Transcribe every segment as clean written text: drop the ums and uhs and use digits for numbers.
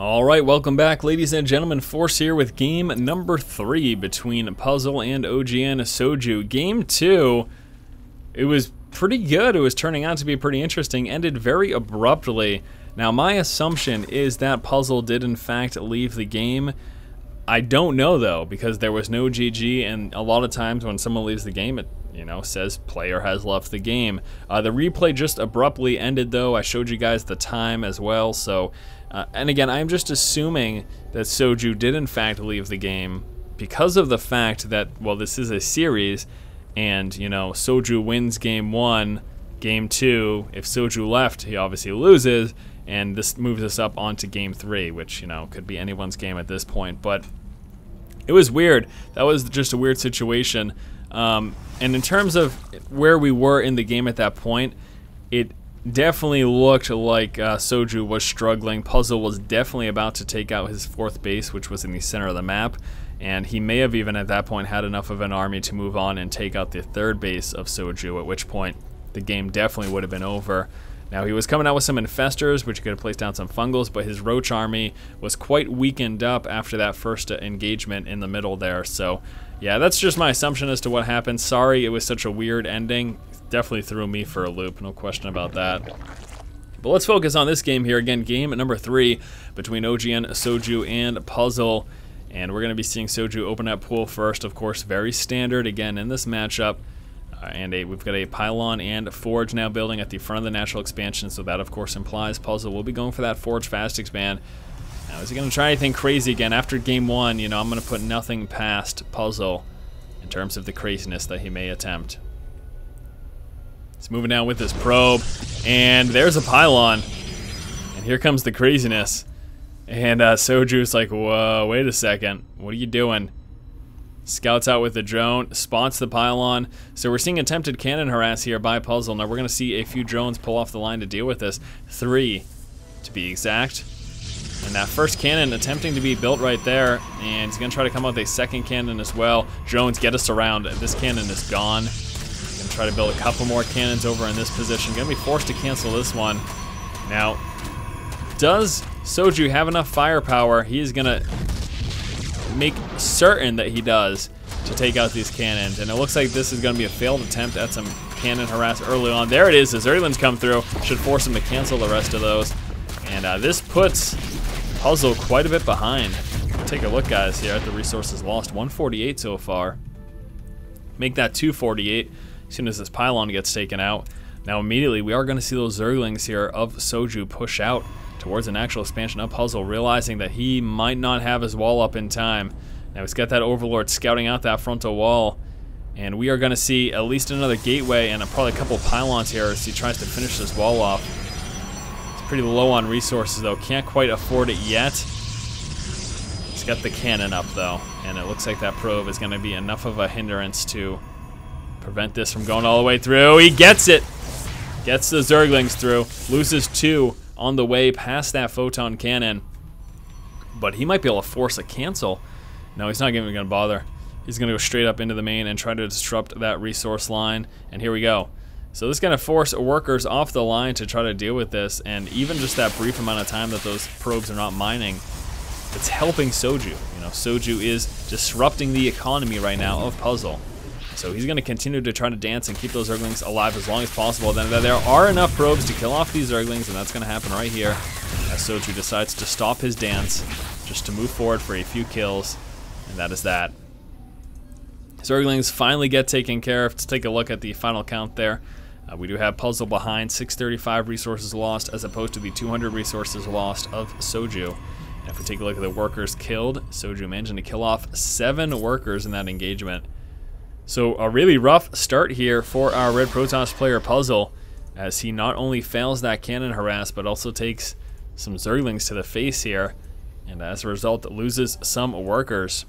Alright, welcome back ladies and gentlemen. Force here with game number 3 between Puzzle and OGN SoJu. Game 2, it was pretty good. It was turning out to be pretty interesting. Ended very abruptly. Now my assumption is that Puzzle did in fact leave the game. I don't know though, because there was no GG, and a lot of times when someone leaves the game, it says player has left the game. The replay just abruptly ended though. I showed you guys the time as well, so and again, I'm just assuming that SoJu did in fact leave the game because of the fact that, well, this is a series, and SoJu wins game 1, game 2. If SoJu left, he obviously loses, and this moves us up onto game 3, which could be anyone's game at this point. But it was weird. That was just a weird situation. And in terms of where we were in the game at that point, it definitely looked like SoJu was struggling. Puzzle was definitely about to take out his 4th base, which was in the center of the map, and he may have even at that point had enough of an army to move on and take out the 3rd base of SoJu, at which point the game definitely would have been over. Now he was coming out with some infestors, which could have placed down some fungals, but his roach army was quite weakened up after that first engagement in the middle there. So yeah, that's just my assumption as to what happened. Sorry it was such a weird ending. Definitely threw me for a loop, no question about that. But let's focus on this game here. Again, game number 3 between OGN SoJu and Puzzle. And we're going to be seeing SoJu open up pool first, of course, very standard again in this matchup. We've got a pylon and forge now building at the front of the natural expansion, so that of course implies Puzzle will be going for that forge fast expand. Now, is he going to try anything crazy again? After game 1, I'm going to put nothing past Puzzle in terms of the craziness that he may attempt. He's moving down with his probe, and there's a pylon, and here comes the craziness. And SoJu's like, whoa, wait a second, what are you doing? Scouts out with the drone, spots the pylon. So we're seeing attempted cannon harass here by Puzzle. Now we're going to see a few drones pull off the line to deal with this. 3, to be exact. And that first cannon attempting to be built right there, and he's going to try to come out with a 2nd cannon as well. Drones get us around. This cannon is gone. Going to try to build a couple more cannons over in this position. Going to be forced to cancel this one. Now, does SoJu have enough firepower? He is going to make certain that he does to take out these cannons, and it looks like this is going to be a failed attempt at some cannon harass early on. There it is. The Zerglings come through, should force him to cancel the rest of those, and this puts Puzzle quite a bit behind. Take a look, guys, here at the resources lost. 148 so far. Make that 248 as soon as this pylon gets taken out. Now immediately we are going to see those Zerglings here of SoJu push out towards an actual expansion of Puzzle, realizing that he might not have his wall up in time. Now he's got that Overlord scouting out that frontal wall, and we are going to see at least another gateway and probably a couple pylons here as he tries to finish this wall off. It's pretty low on resources though, can't quite afford it yet. He's got the cannon up though, and it looks like that probe is going to be enough of a hindrance to prevent this from going all the way through. He gets it! Gets the Zerglings through, loses 2 on the way past that photon cannon, but he might be able to force a cancel. No, he's not even going to bother. He's going to go straight up into the main and try to disrupt that resource line, and here we go. So this is going to force workers off the line to try to deal with this, and even just that brief amount of time that those probes are not mining, it's helping SoJu. SoJu is disrupting the economy right now of Puzzle. So he's going to continue to try to dance and keep those Zerglings alive as long as possible. Then there are enough probes to kill off these Zerglings, and that's going to happen right here as SoJu decides to stop his dance just to move forward for a few kills, and that is that. Zerglings finally get taken care of. Let's take a look at the final count there. We do have Puzzle behind, 635 resources lost as opposed to the 200 resources lost of SoJu. And if we take a look at the workers killed, SoJu managing to kill off 7 workers in that engagement. So a really rough start here for our Red Protoss player Puzzle, as he not only fails that cannon harass, but also takes some Zerglings to the face here, and as a result loses some workers.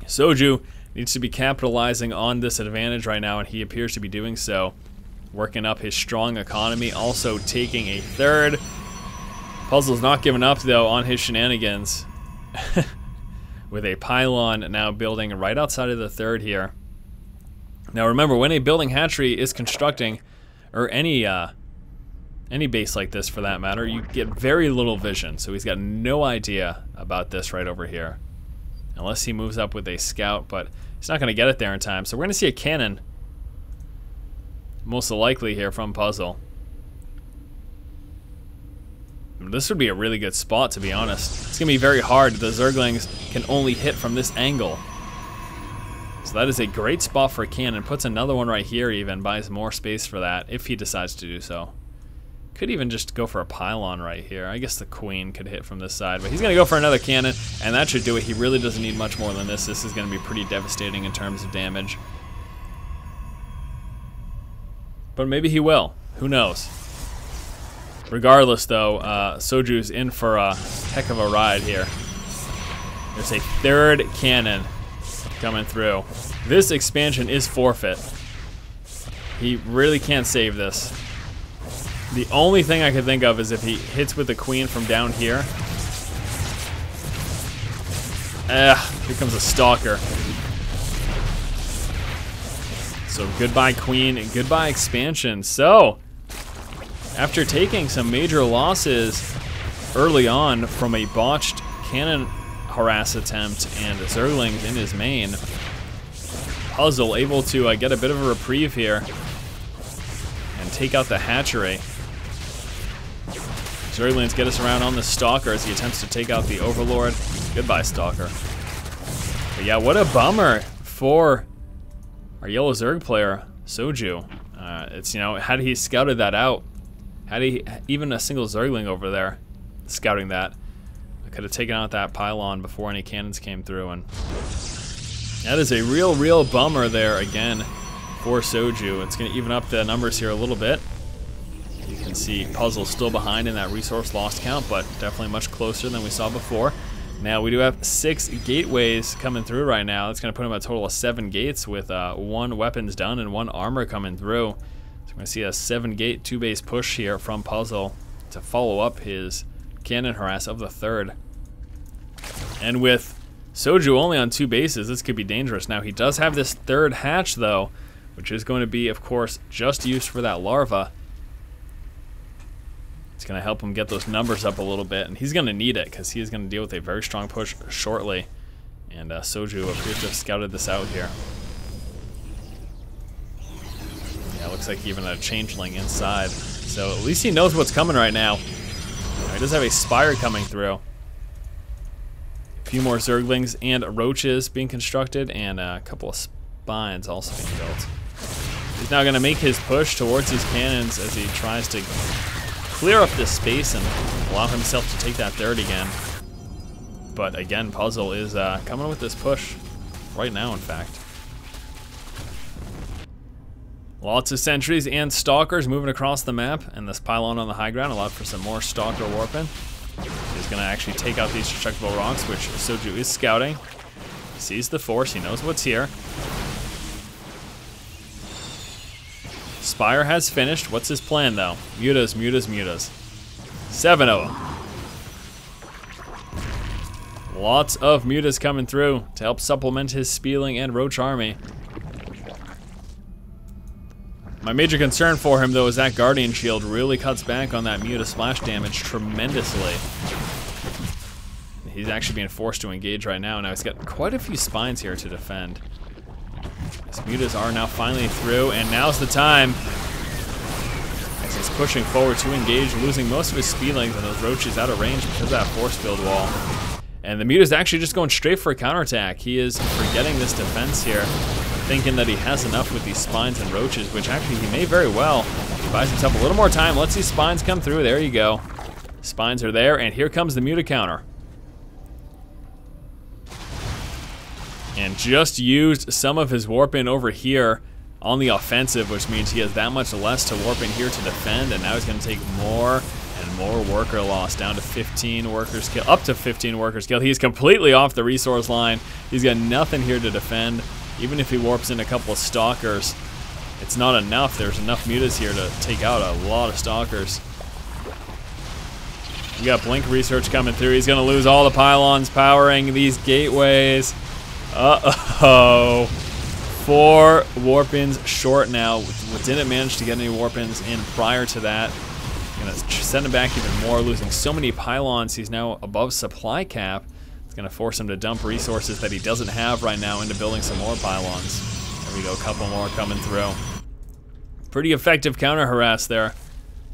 SoJu needs to be capitalizing on this advantage right now, and he appears to be doing so. Working up his strong economy, also taking a 3rd. Puzzle's not giving up though on his shenanigans. With a pylon now building right outside of the 3rd here. Now remember, when a building hatchery is constructing, or any any base like this for that matter, you get very little vision. So he's got no idea about this right over here. Unless he moves up with a scout, but he's not going to get it there in time. So we're going to see a cannon, most likely here from Puzzle. This would be a really good spot, to be honest. It's going to be very hard. The Zerglings can only hit from this angle. So that is a great spot for a cannon. Puts another one right here even, buys more space for that, if he decides to do so. Could even just go for a pylon right here. I guess the queen could hit from this side, but he's going to go for another cannon, and that should do it. He really doesn't need much more than this. This is going to be pretty devastating in terms of damage. But maybe he will. Who knows? Regardless, though, SoJu's in for a heck of a ride here. There's a third cannon coming through. This expansion is forfeit. He really can't save this. The only thing I could think of is if he hits with the queen from down here. Here comes a stalker. So goodbye queen and goodbye expansion. So, after taking some major losses early on from a botched cannon harass attempt and Zerglings in his main, Puzzle able to get a bit of a reprieve here and take out the hatchery. Zerglings get us around on the Stalker as he attempts to take out the Overlord. Goodbye, Stalker. But yeah, what a bummer for our yellow Zerg player, SoJu. It's, you know, had he scouted that out, had he even a single Zergling over there scouting that, I could have taken out that pylon before any cannons came through. And that is a real bummer there again for SoJu. It's going to even up the numbers here a little bit. You can see Puzzle still behind in that resource lost count, but definitely much closer than we saw before. Now, we do have 6 gateways coming through right now. That's going to put him at a total of 7 gates with 1 weapons done and 1 armor coming through. So we're going to see a 7-gate, 2-base push here from Puzzle to follow up his cannon harass of the 3rd. And with SoJu only on 2 bases, this could be dangerous. Now, he does have this 3rd hatch, though, which is going to be, of course, just used for that larva. It's going to help him get those numbers up a little bit, and he's going to need it because he is going to deal with a very strong push shortly. And SoJu appears to have scouted this out here. Yeah, looks like even a changeling inside. So at least he knows what's coming right now. He does have a Spire coming through. A few more Zerglings and Roaches being constructed, and a couple of Spines also being built. He's now going to make his push towards these cannons as he tries to clear up this space and allow himself to take that 3rd again. But again, Puzzle is coming with this push right now, in fact. Lots of sentries and stalkers moving across the map, and this pylon on the high ground allowed for some more stalker warping. He's going to actually take out these destructible rocks, which SoJu is scouting. He sees the force, he knows what's here. Spire has finished. What's his plan, though? Mutas. 7 of them. Lots of Mutas coming through to help supplement his Spieling and Roach army. My major concern for him, though, is that Guardian Shield really cuts back on that Muta splash damage tremendously. He's actually being forced to engage right now. Now he's got quite a few Spines here to defend. His Mutas are now finally through, and now's the time. As he's pushing forward to engage, losing most of his Spielings and those Roaches out of range because of that force field wall. And the Muta's actually just going straight for a counterattack. He is forgetting this defense here, thinking that he has enough with these Spines and Roaches, which actually he may very well. He buys himself a little more time, lets these Spines come through. There you go. Spines are there, and here comes the Muta counter. And just used some of his warp in over here on the offensive, which means he has that much less to warp in here to defend, and now he's going to take more and more worker loss, down to 15 workers killed, up to 15 workers killed. He's completely off the resource line. He's got nothing here to defend. Even if he warps in a couple of stalkers, it's not enough. There's enough Mutas here to take out a lot of stalkers. We got Blink research coming through. He's going to lose all the pylons powering these gateways. Uh-oh. 4 warp-ins short now. Didn't manage to get any warp-ins in prior to that. Gonna send him back even more, losing so many pylons. He's now above supply cap. It's gonna force him to dump resources that he doesn't have right now into building some more pylons. There we go, a couple more coming through. Pretty effective counter harass there,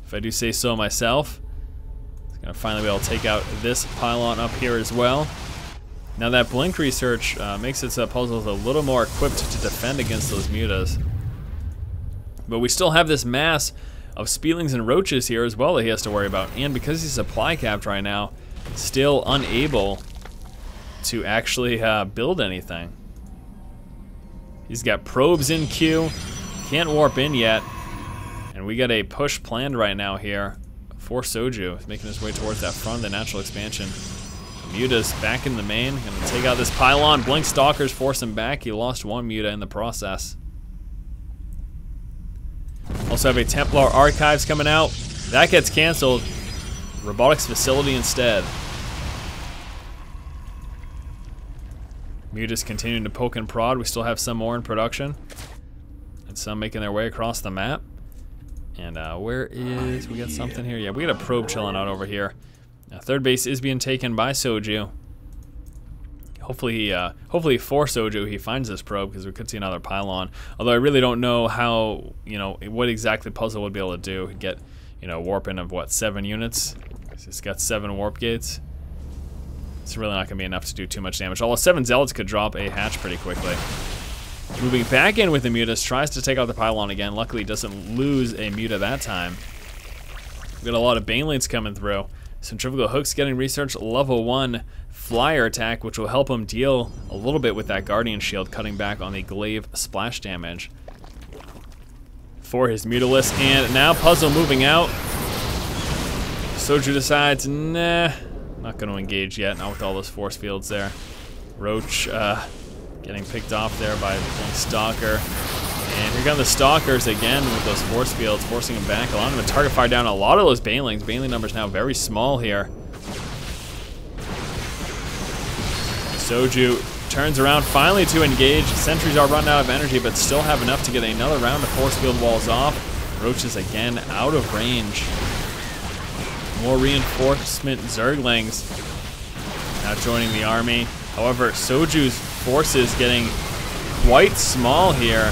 if I do say so myself. It's gonna finally be able to take out this pylon up here as well. Now that blink research makes its puzzles a little more equipped to defend against those mutas. But we still have this mass of Spielings and Roaches here as well that he has to worry about. And because he's supply capped right now, still unable to actually build anything. He's got probes in queue, can't warp in yet. And we got a push planned right now here for SoJu. He's making his way towards that front of the natural expansion. Muta's back in the main, gonna take out this pylon. Blink Stalkers force him back. He lost one Muta in the process. Also have a Templar Archives coming out. That gets canceled. Robotics Facility instead. Muta's continuing to poke and prod. We still have some more in production. And some making their way across the map. And where is, we got something here. Yeah, we got a probe chilling out over here. Third base is being taken by SoJu. Hopefully for SoJu he finds this probe, because we could see another pylon. Although I really don't know how, what exactly Puzzle would be able to do. He'd get, warping of what, 7 units? It's got 7 warp gates. It's really not gonna be enough to do too much damage. Although 7 Zealots could drop a hatch pretty quickly. Moving back in with the Mutas, tries to take out the pylon again. Luckily doesn't lose a Muta that time. We've got a lot of Banelings coming through. Centrifugal Hooks getting research, level 1 flyer attack, which will help him deal a little bit with that Guardian Shield, cutting back on the glaive splash damage for his Mutalisk. And now Puzzle moving out. SoJu decides, nah, not going to engage yet, not with all those force fields there. Roach getting picked off there by Blink Stalker. And here come the Stalkers again with those force fields, forcing him back, allowing him to target fire down a lot of those Banelings. Baneling numbers now very small here. SoJu turns around finally to engage. Sentries are running out of energy, but still have enough to get another round of force field walls off. Roaches again out of range. More reinforcement Zerglings now joining the army. However, SoJu's forces getting quite small here.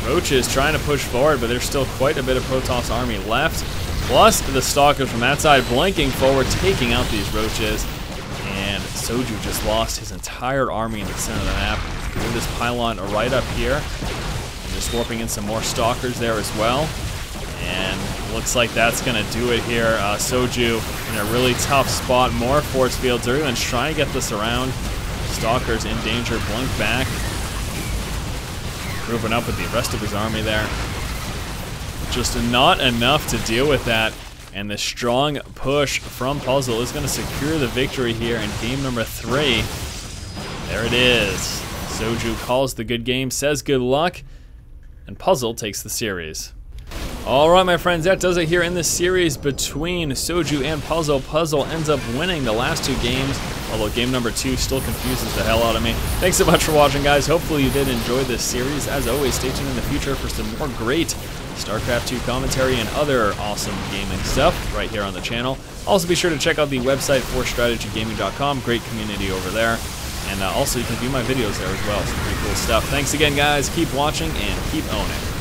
Roaches trying to push forward, but there's still quite a bit of Protoss army left. Plus the Stalkers from that side blinking forward, taking out these Roaches. And SoJu just lost his entire army in the center of the map. With this pylon right up here. And just warping in some more Stalkers there as well. And looks like that's gonna do it here. SoJu in a really tough spot. More force fields. Everyone's trying to get this around. Stalkers in danger, blink back. Grouping up with the rest of his army there. Just not enough to deal with that. And the strong push from Puzzle is going to secure the victory here in game number 3. There it is. SoJu calls the good game, says good luck, and Puzzle takes the series. Alright my friends, that does it here in this series between SoJu and Puzzle. Puzzle ends up winning the last 2 games, although game number 2 still confuses the hell out of me. Thanks so much for watching, guys. Hopefully you did enjoy this series. As always, stay tuned in the future for some more great StarCraft 2 commentary and other awesome gaming stuff right here on the channel. Also be sure to check out the website forstrategygaming.com. Great community over there. And also you can view my videos there as well. Some pretty cool stuff. Thanks again, guys. Keep watching and keep owning.